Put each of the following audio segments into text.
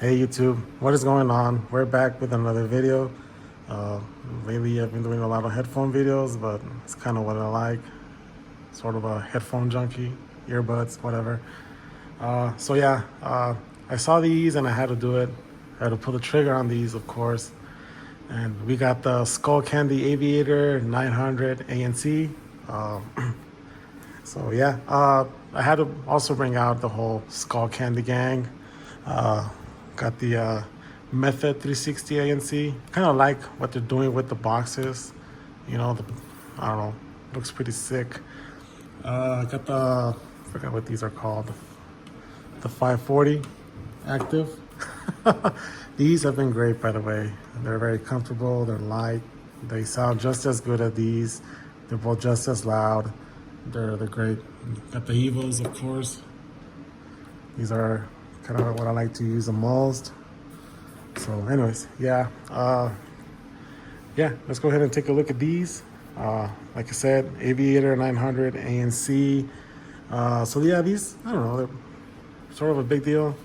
Hey YouTube, what is going on? We're back with another video. Lately I've been doing a lot of headphone videos, but it's kind of what I like. Sort of a headphone junkie, earbuds, whatever. I saw these and I had to do it. I had to pull the trigger on these, of course. And we got the Skullcandy Aviator 900 ANC. Uh, I had to also bring out the whole Skullcandy gang. Uh, got the Method 360 ANC. Kind of like what they're doing with the boxes. You know, I don't know, looks pretty sick. Got the, I forgot what these are called. The 540 Active. These have been great, by the way. They're very comfortable, they're light. They sound just as good as these. They're both just as loud. They're great. Got the Evos, of course. These are kind of what I like to use the most. So anyways, let's go ahead and take a look at these. Like I said, Aviator 900 ANC. These, I don't know, they're sort of a big deal.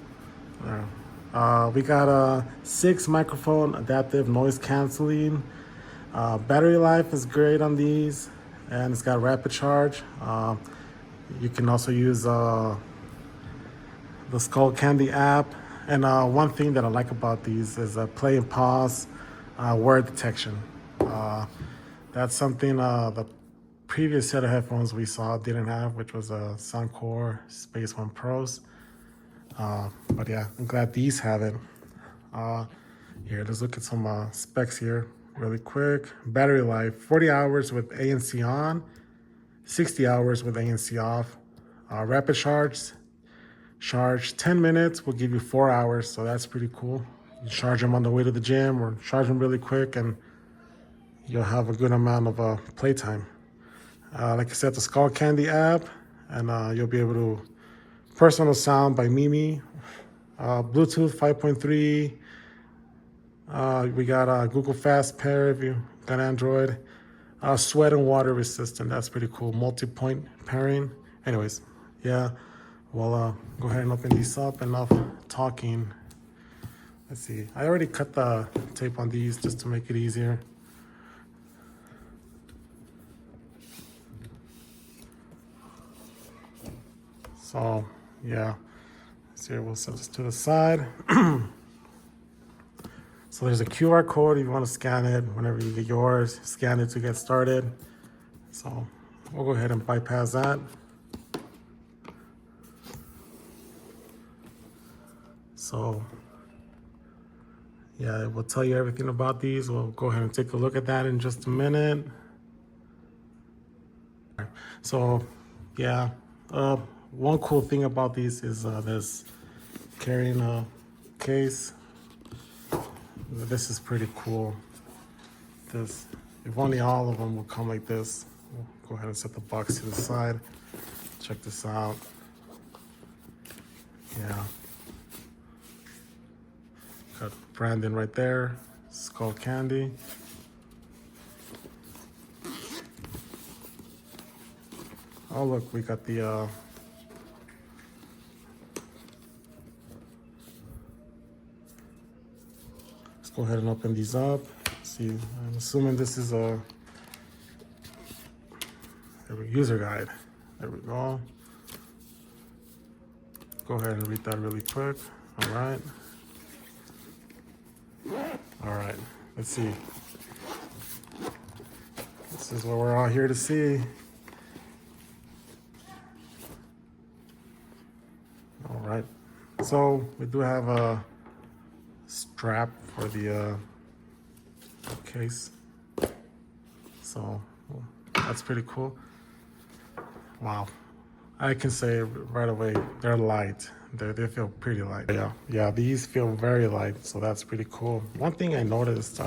We got a 6 microphone adaptive noise canceling. Battery life is great on these, and it's got rapid charge. You can also use the Skullcandy app. And one thing that I like about these is play and pause word detection. That's something the previous set of headphones we saw didn't have, which was a Soundcore Space One Pros. But yeah, I'm glad these have it. Here, let's look at some specs here really quick. Battery life, 40 hours with ANC on, 60 hours with ANC off. Rapid charge 10 minutes will give you 4 hours, so that's pretty cool. You charge them on the way to the gym or charge them really quick and you'll have a good amount of playtime. Like I said, the Skullcandy app, and you'll be able to personal sound by Mimi. Bluetooth 5.3. We got Google Fast Pair if you got Android. Sweat and water resistant, that's pretty cool. Multi-point pairing. Anyways, yeah. We'll go ahead and open these up. Enough talking. Let's see. I already cut the tape on these just to make it easier. So, yeah. So we'll set this to the side. So there's a QR code if you want to scan it. Whenever you get yours, scan it to get started. So we'll go ahead and bypass that. So yeah, we'll tell you everything about these. We'll go ahead and take a look at that in just a minute. So yeah, one cool thing about these is this carrying case. This is pretty cool. This, if only all of them would come like this. We'll go ahead and set the box to the side. Check this out. Yeah. Got Brandon right there, Skullcandy. Oh look, we got the let's go ahead and open these up. See, I'm assuming this is a user guide. There we go. Go ahead and read that really quick. All right. All right, let's see. This is what we're all here to see. All right, so we do have a strap for the case. So that's pretty cool. Wow, I can say right away, they're light. They feel pretty light. Yeah, these feel very light, so that's pretty cool. One thing I noticed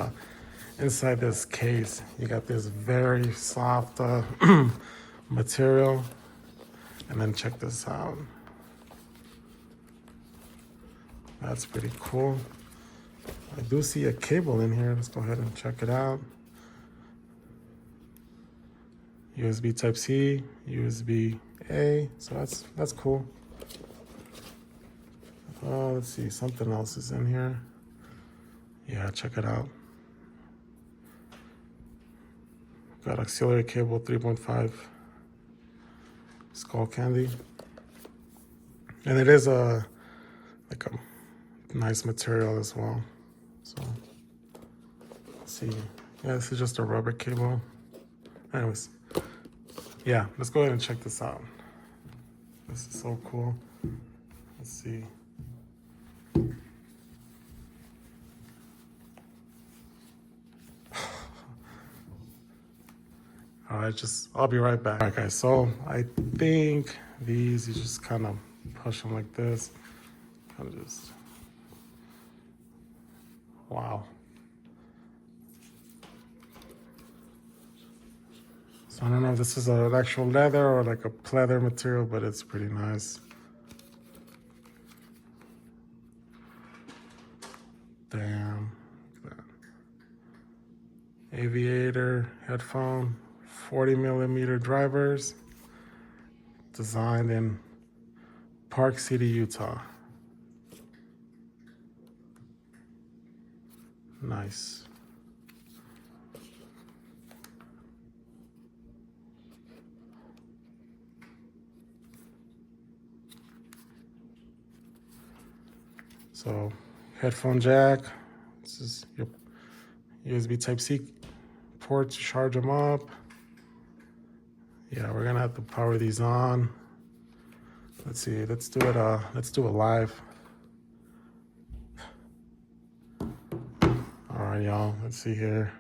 inside this case, you got this very soft material. And then check this out. That's pretty cool. I do see a cable in here. Let's go ahead and check it out. USB Type-C, USB A, so that's cool. Oh, let's see, something else is in here. Yeah, check it out. Got auxiliary cable 3.5 Skullcandy. And it is a like a nice material as well. So let's see. Yeah, this is just a rubber cable. Anyways, yeah, let's go ahead and check this out. This is so cool. Let's see. All right, I'll be right back. All right, guys, so I think these, you just kind of push them like this. Kind of just, wow. So I don't know if this is an actual leather or like a pleather material, but it's pretty nice. Damn, look at that. Aviator headphone, 40mm drivers, designed in Park City, Utah. Nice. So, headphone jack. This is your USB Type-C port to charge them up. Yeah, we're gonna have to power these on. Let's see, let's do it live. All right, y'all, let's see here.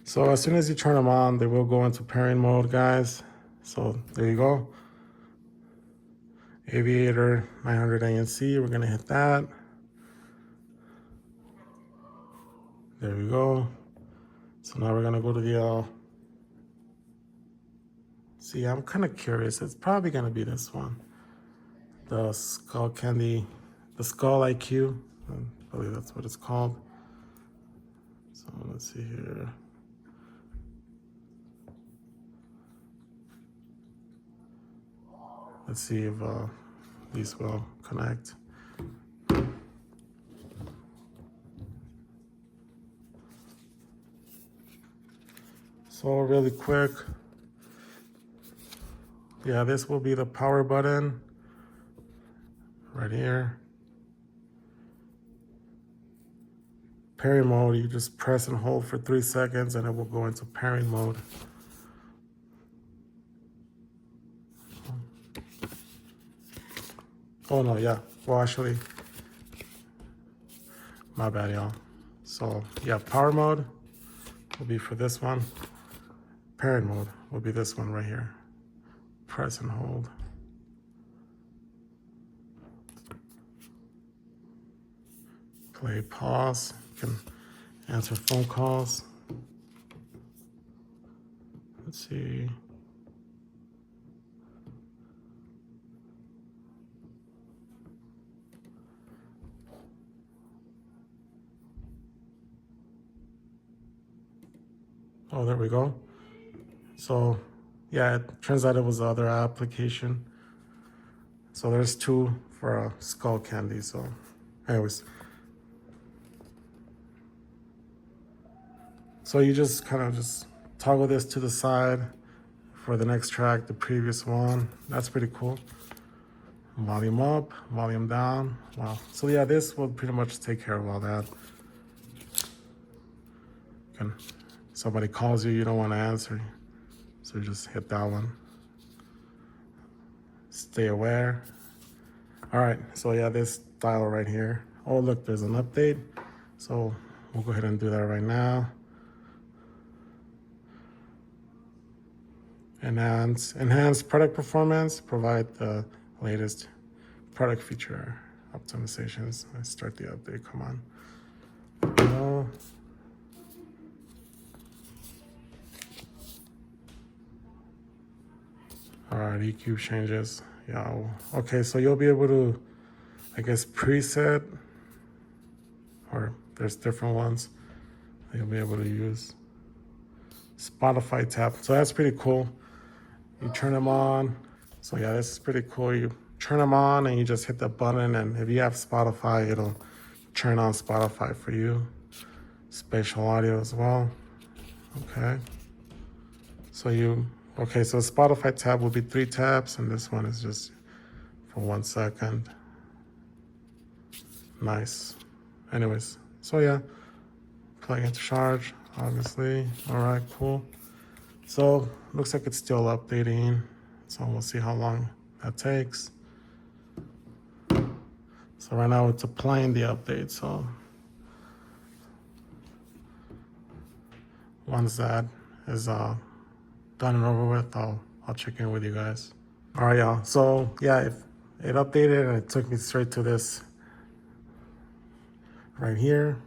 So as soon as you turn them on, they will go into pairing mode, guys. So there you go. Aviator 900 ANC, we're gonna hit that. There we go. So now we're gonna go to the, see, I'm kind of curious. It's probably gonna be this one. The Skullcandy, the Skull IQ. I believe that's what it's called. So let's see here. Let's see if these will connect. So really quick, yeah, this will be the power button right here. Pairing mode, you just press and hold for 3 seconds and it will go into pairing mode. Oh no, yeah, well actually, my bad, y'all. So yeah, power mode will be for this one. Pairing mode will be this one right here. Press and hold. Play, pause. You can answer phone calls. Let's see. Oh, there we go. So yeah, it turns out it was the other application. So there's 2 for Skullcandy. So anyways. So you just kind of just toggle this to the side for the next track, the previous one. That's pretty cool. Volume up, volume down. Wow. So yeah, this will pretty much take care of all that. Somebody calls you, you don't want to answer. So you just hit that one. Stay aware. All right, so yeah, this dial right here. Oh, look, there's an update. So we'll go ahead and do that right now. Enhanced product performance, provide the latest product feature optimizations. Let's start the update, come on. No. All right, EQ changes. Yeah, okay, so you'll be able to, I guess, preset, or there's different ones that you'll be able to use. Spotify tab. So that's pretty cool. You turn them on. So yeah, this is pretty cool. You turn them on and you just hit the button, and if you have Spotify, it'll turn on Spotify for you. Spatial audio as well. Okay. So so Spotify tab will be 3 taps, and this one is just for 1 second. Nice. Anyways, so yeah, plug into charge, obviously. All right, cool. So looks like it's still updating. So we'll see how long that takes. So right now it's applying the update. So once that is done and over with, I'll check in with you guys. All right, y'all. So yeah, if it updated and it took me straight to this right here.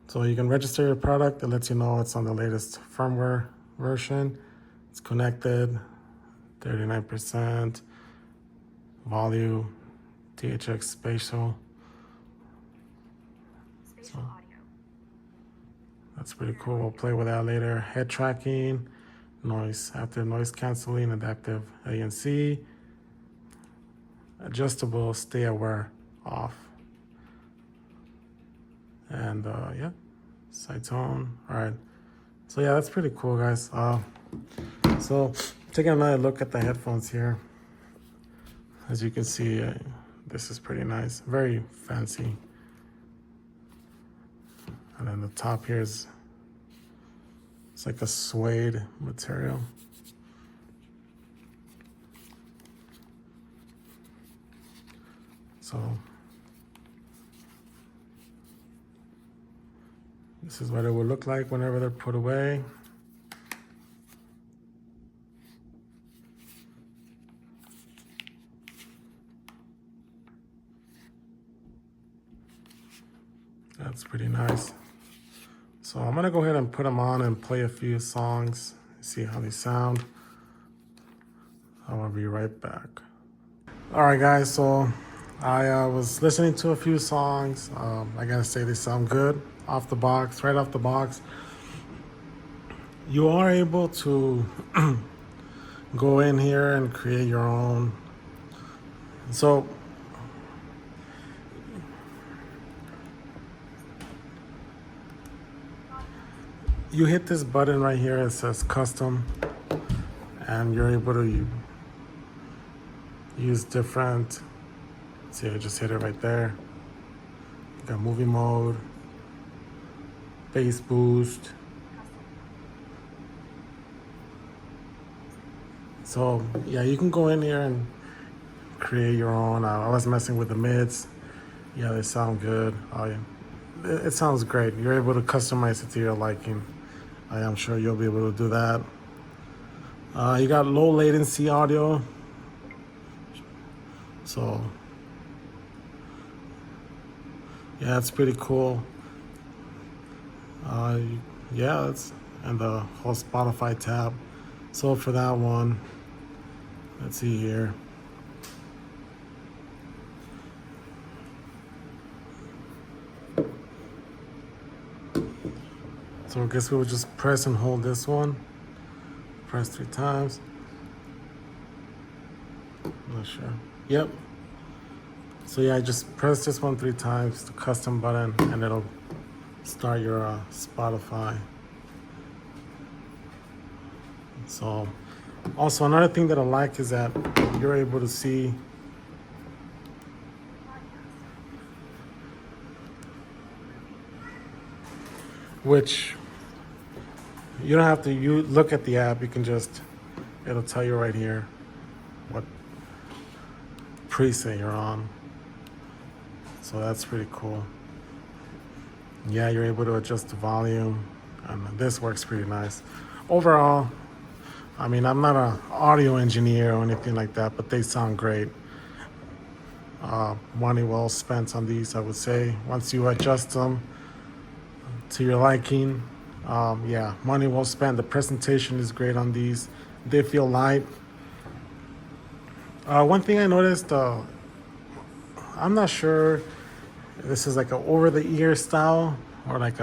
So you can register your product. It lets you know it's on the latest firmware version. It's connected, 39%, volume, THX spatial. So that's pretty cool. We'll play with that later. Head tracking, noise, active noise canceling, adaptive ANC, adjustable stay aware off. And yeah, side tone. All right. So yeah, that's pretty cool, guys. So taking another look at the headphones here. As you can see, this is pretty nice, very fancy. And then the top here it's like a suede material. So this is what it will look like whenever they're put away. That's pretty nice. So I'm gonna go ahead and put them on and play a few songs, see how they sound. I'll be right back. All right, guys, so I was listening to a few songs. I gotta say they sound good off the box, right off the box. You are able to go in here and create your own. So you hit this button right here, it says custom, and you're able to use different, see, I just hit it right there. You got movie mode, bass boost. So yeah, you can go in here and create your own. I was messing with the mids. Yeah, they sound good. It sounds great. You're able to customize it to your liking. I am sure you'll be able to do that. You got low latency audio. So yeah, it's pretty cool. Yeah, and the whole Spotify tab. So for that one, let's see here. So I guess we would just press and hold this one. Press 3 times. Not sure. Yep. So yeah, just press this one 3 times, the custom button, and it'll start your Spotify. So also another thing that I like is that you're able to see which you don't have to look at the app. You can just, it'll tell you right here what preset you're on. So that's pretty cool. Yeah, you're able to adjust the volume, and this works pretty nice. Overall, I mean, I'm not an audio engineer or anything like that, but they sound great. Money well spent on these, I would say. Once you adjust them to your liking, yeah, money well spent. The presentation is great on these. They feel light. One thing I noticed, I'm not sure if this is like a over-the-ear style or like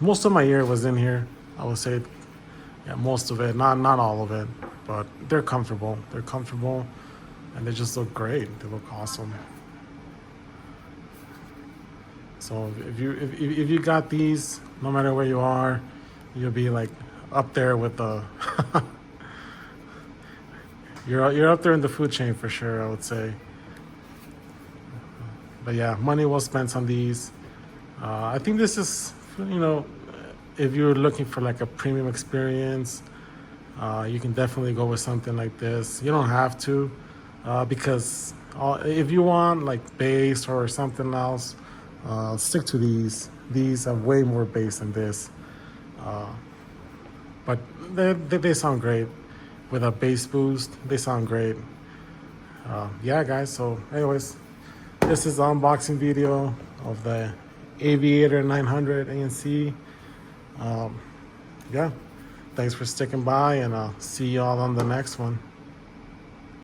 most of my ear was in here. I would say, yeah, most of it, not all of it, but they're comfortable. They're comfortable, and they just look great. They look awesome. So if you got these, no matter where you are, you'll be like up there with the. You're up there in the food chain for sure, I would say. But yeah, money well spent on these. I think this is, if you're looking for like a premium experience, you can definitely go with something like this. You don't have to, because if you want like bass or something else, stick to these. These have way more bass than this, but they sound great. With a bass boost, they sound great. Yeah, guys. So, anyways, this is the unboxing video of the Aviator 900 ANC. Yeah, thanks for sticking by, and I'll see you all on the next one.